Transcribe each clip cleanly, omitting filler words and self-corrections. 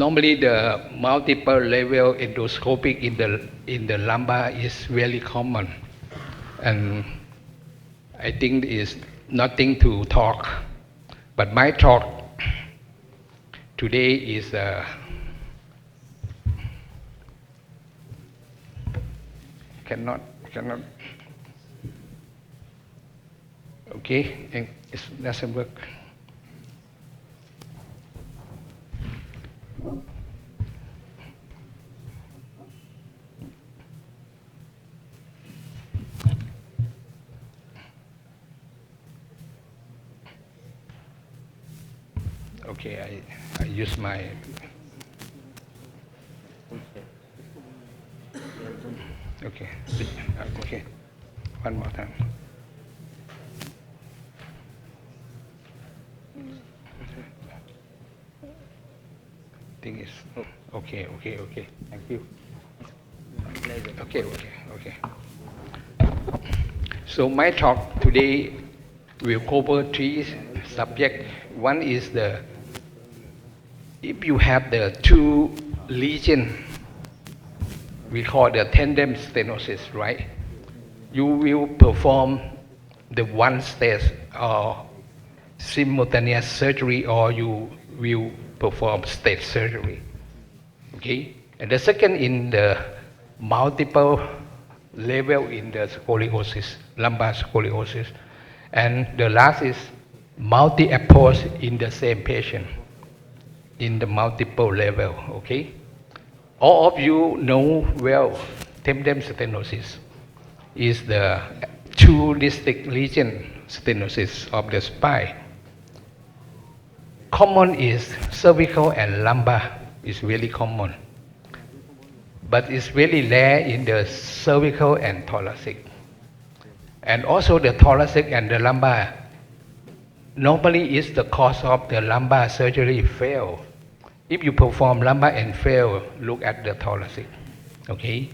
Normally, the multiple level endoscopic in the lumbar is very common, and I think is nothing to talk. But my talk today is cannot. Okay, and it doesn't work. Okay, I use my. Okay, okay, one more time. Thing is okay. Thank you. Okay. So my talk today will cover three subjects. One is if you have the two lesions, we call the tandem stenosis, right? You will perform the one stage or simultaneous surgery, or you will perform stage surgery. Okay? And the second in the multiple level in the scoliosis, lumbar scoliosis. And the last is multi-approach in the same patient in the multiple level. Okay? All of you know well tandem stenosis is the two distinct lesion stenosis of the spine. Common is cervical and lumbar is really common, but it's very rare in the cervical and thoracic. And also the thoracic and the lumbar normally is the cause of the lumbar surgery fail. If you perform lumbar and fail, look at the thoracic. Okay?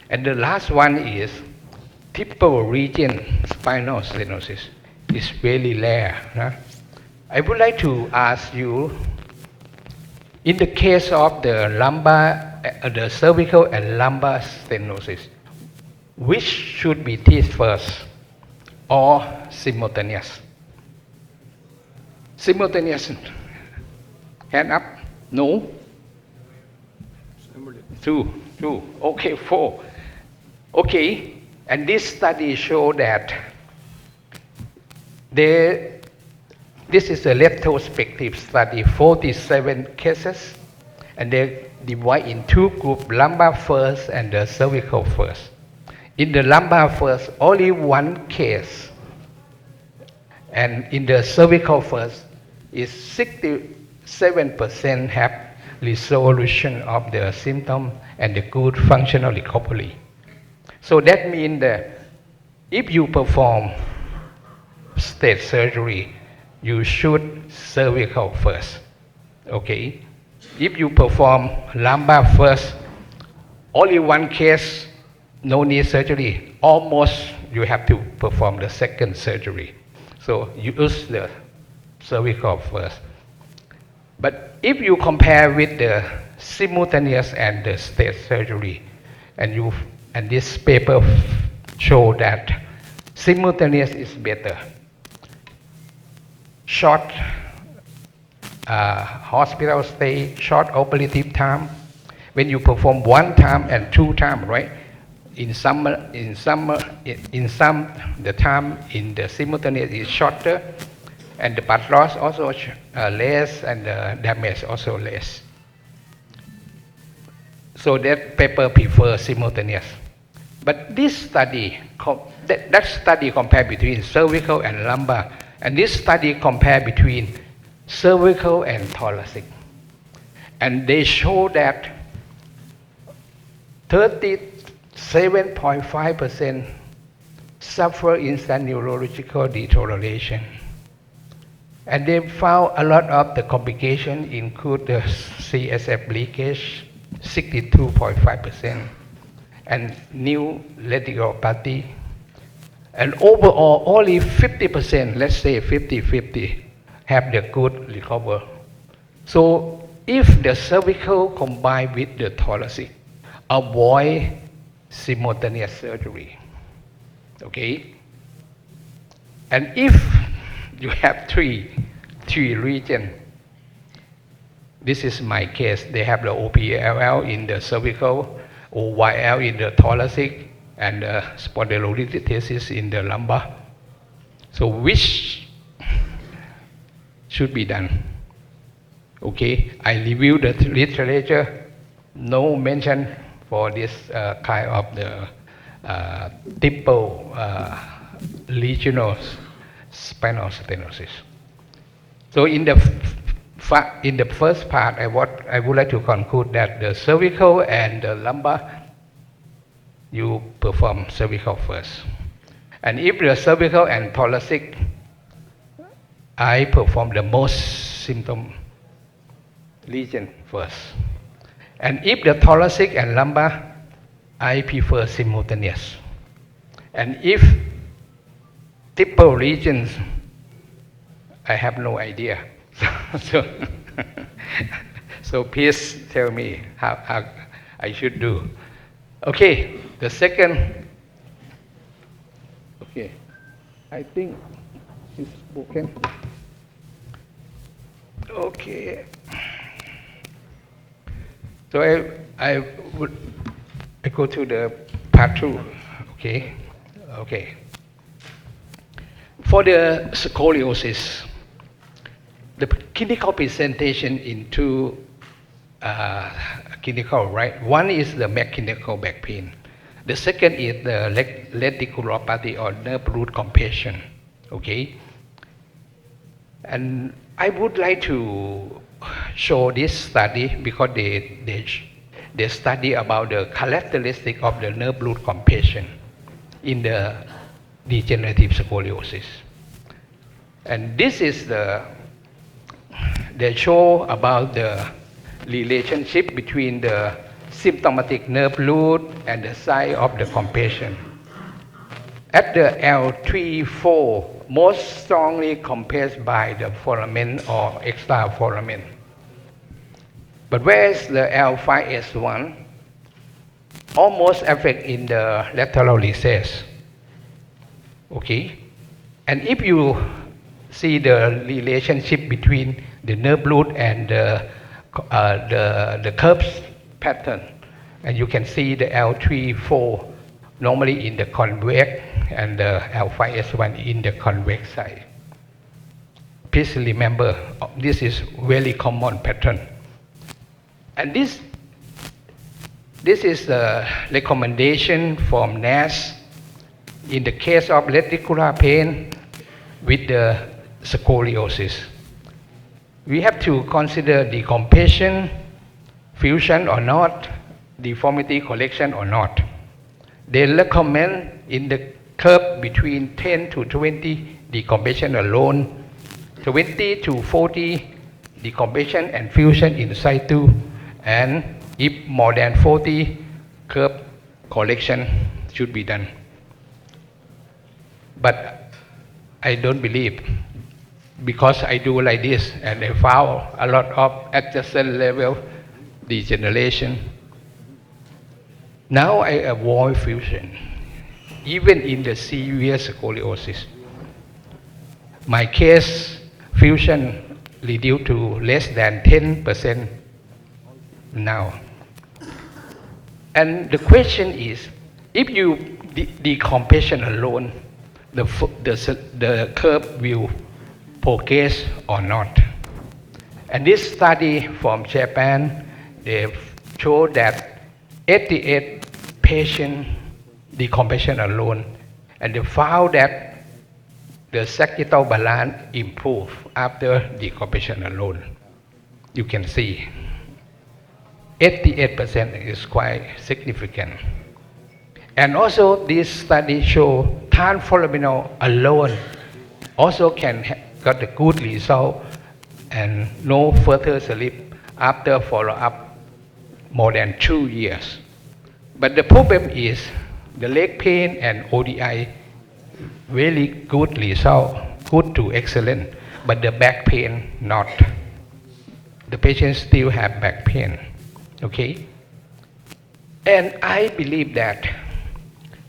And the last one is typical region spinal stenosis. It's very rare. Huh? I would like to ask you, in the case of the lumbar, the cervical and lumbar stenosis, which should be teased first or simultaneous? Simultaneous. Hand up. No. Two. Okay, 4. Okay, and this study show that this is a retrospective study, 47 cases, and they divide in two groups, lumbar first and the cervical first. In the lumbar first, only one case, and in the cervical first, is 67% have resolution of the symptom and the good functional recovery. So that means that if you perform stage surgery, you should cervical first. Okay? If you perform lumbar first, only one case, no need surgery. Almost you have to perform the second surgery. So you use the cervical first. But if you compare with the simultaneous and the stage surgery, and this paper show that simultaneous is better. Short hospital stay, short operative time. When you perform one time and two times, right? In some the time in the simultaneous is shorter, and the blood loss also less, and the damage also less. So that paper prefers simultaneous. But this study, that study compared between cervical and lumbar, and this study compared between cervical and thoracic. And they show that 37.5% suffer instant neurological deterioration. And they found a lot of the complications include the CSF leakage, 62.5%, and new retinopathy. And overall, only 50%, let's say 50-50, have the good recover. So if the cervical combined with the thoracic, avoid simultaneous surgery. Okay? And if you have three regions, this is my case. They have the OPLL in the cervical, OYL in the thoracic, and spondylolisthesis in the lumbar. So which should be done? Okay, I review the literature. No mention for this kind of the triple regional spinal stenosis. So in the first part, I would like to conclude that the cervical and the lumbar, you perform cervical first. And if the cervical and thoracic, I perform the most symptom lesion first. And if the thoracic and lumbar, I prefer simultaneous. And if triple regions, I have no idea. So please tell me how I should do. Okay, the second. Okay, I think it's broken. Okay. So I go to the part 2. Okay. Okay. For the scoliosis, the clinical presentation in two clinical, right? One is the mechanical back pain. The second is the radiculopathy or nerve root compression. Okay. And I would like to show this study because they study about the characteristic of the nerve root compression in the degenerative scoliosis. And this is they show about the relationship between the symptomatic nerve root and the size of the compression. At the L3-4, most strongly compressed by the foramen or extra foramen. But whereas the L5-S1 almost affect in the lateral recess. Okay? And if you see the relationship between the nerve root and the curves pattern, and you can see the L3-4 normally in the convex and the L5-S1 in the convex side. Please remember, this is very common pattern. And this is the recommendation from NASH in the case of radicular pain with the scoliosis. We have to consider decompression, fusion or not, deformity correction or not. They recommend in the curve between 10 to 20 decompression alone, 20 to 40 decompression and fusion in situ, and if more than 40, curve correction should be done. But I don't believe, because I do like this and I found a lot of adjacent level degeneration. Now I avoid fusion, even in the severe scoliosis. My case, fusion reduced to less than 10% now. And the question is, if you decompression alone, the curve will progress or not. And this study from Japan, they showed that 88 patients decompression alone, and they found that the sagittal balance improved after decompression alone. You can see 88% is quite significant. And also this study show transforaminal alone also can got a good result and no further slip after follow-up more than 2 years. But the problem is the leg pain and ODI really good result, good to excellent, but the back pain not. the patient still have back pain. Okay? And I believe that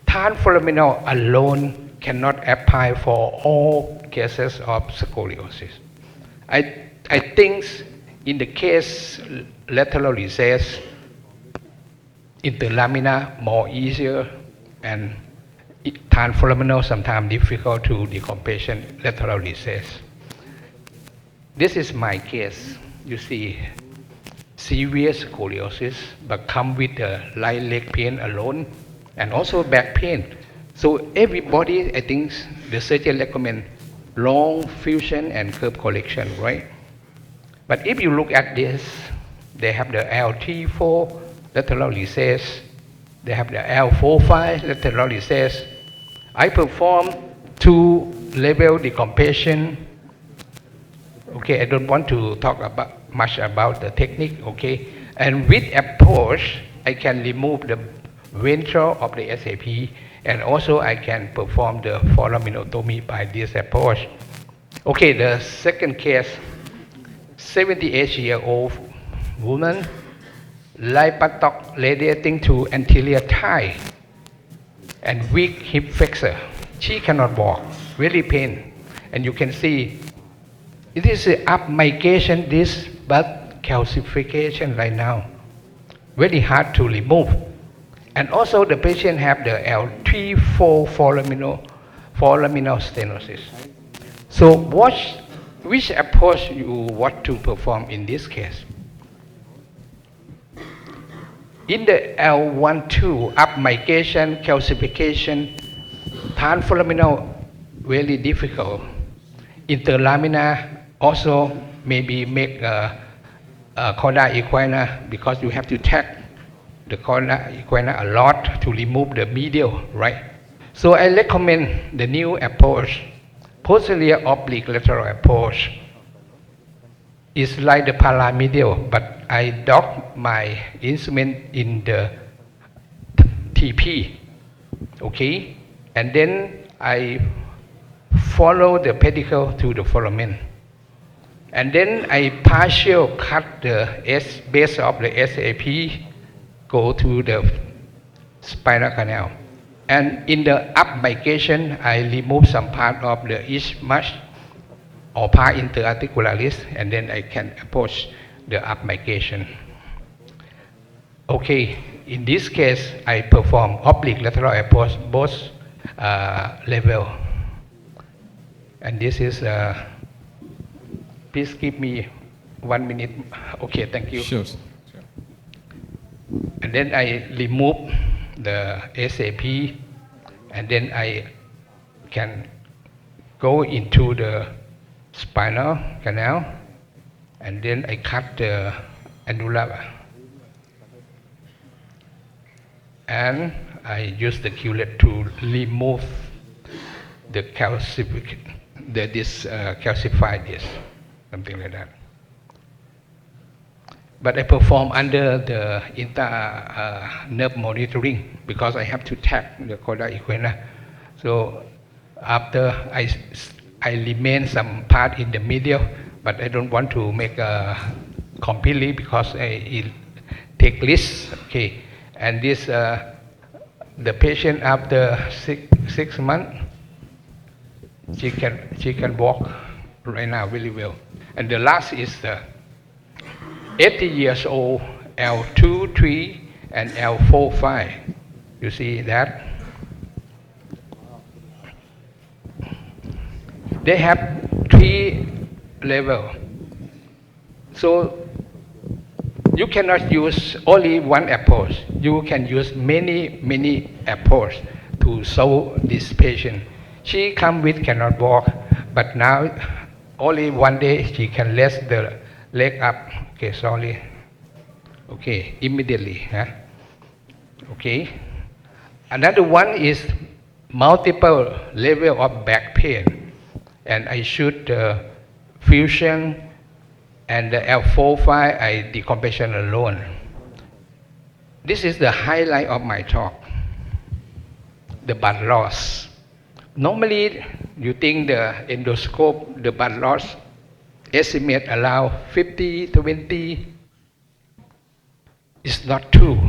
transforaminal alone cannot apply for all cases of scoliosis. I think in the case lateral recess, interlaminar more easier, and transforaminal sometimes difficult to decompression lateral recess. This is my case. You see, severe scoliosis, but come with light leg pain alone, and also back pain. So everybody, I think, the surgeon recommend long fusion and curve correction, right? But if you look at this, they have the L3-4 lateral recess, they have the L4-5 lateral recess. I perform 2-level decompression. Okay, I don't want to talk much about the technique, okay? And with approach, I can remove the ventral of the SAP, and also I can perform the foraminotomy by this approach. Okay, the second case, 78-year-old woman, right buttock radiating to anterior thigh, and weak hip flexor. She cannot walk, really pain. And you can see, it is an up migration disc, but calcification right now. Very hard to remove. And also the patient have the L3-4 foraminal stenosis. So which approach you want to perform in this case? In the L1-2, up migration, calcification, transforaminal, very difficult. Interlaminar also maybe make a corda equina, because you have to tap the corda equina a lot to remove the medial, right? So I recommend the new approach, posterior oblique lateral approach. It's like the paramedial, but I dock my instrument in the TP, okay? And then I follow the pedicle to the foramen. And then I partial cut the base of the SAP, go to the spinal canal. And in the up migration, I remove some part of the isthmus or part interarticularis, and then I can approach the up migration. Okay, in this case, I perform oblique lateral approach both level. And this is, please give me 1 minute. Okay, thank you. Sure. And then I remove the SAP, and then I can go into the spinal canal, and then I cut the annular, and I use the culate to remove the calcified disc, something like that. But I perform under the nerve monitoring, because I have to tap the corda equina. So after I remain some part in the medial, but I don't want to make completely, because it take risks. Okay, and this the patient after six months, she can walk right now really well. And the last is the 80 years old, L2, 3, and L4, 5. You see that? They have 3 levels. So you cannot use only one approach. You can use many approaches to solve this patient. She come with cannot walk, but now only one day she can raise the leg up. Okay, sorry. Okay, immediately. Huh? Okay. Another one is multiple level of back pain, and I shoot fusion, and the L4-5 I decompression alone. This is the highlight of my talk. The blood loss. Normally, you think the endoscope, the blood loss estimate allow 50, 20. It's not true.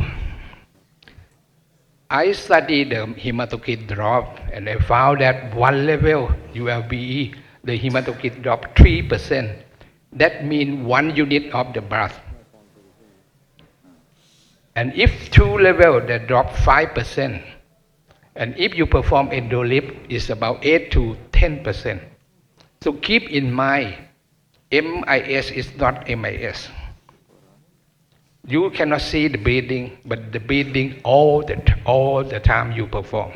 I studied the hematocrit drop and I found that one level ULBE, the hematocrit drop 3%. That means 1 unit of the blood. And if 2 level, they drop 5%. And if you perform endolip, it's about 8 to 10%. So keep in mind, MIS is not MIS. You cannot see the bleeding, but the bleeding all the time you perform.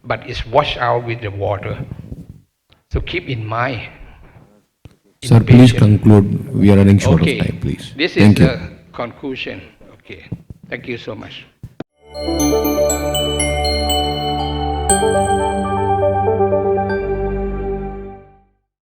But it's washed out with the water. So keep in mind. Sir, please conclude. We are running short of time, please. This is the conclusion. Okay. Thank you so much.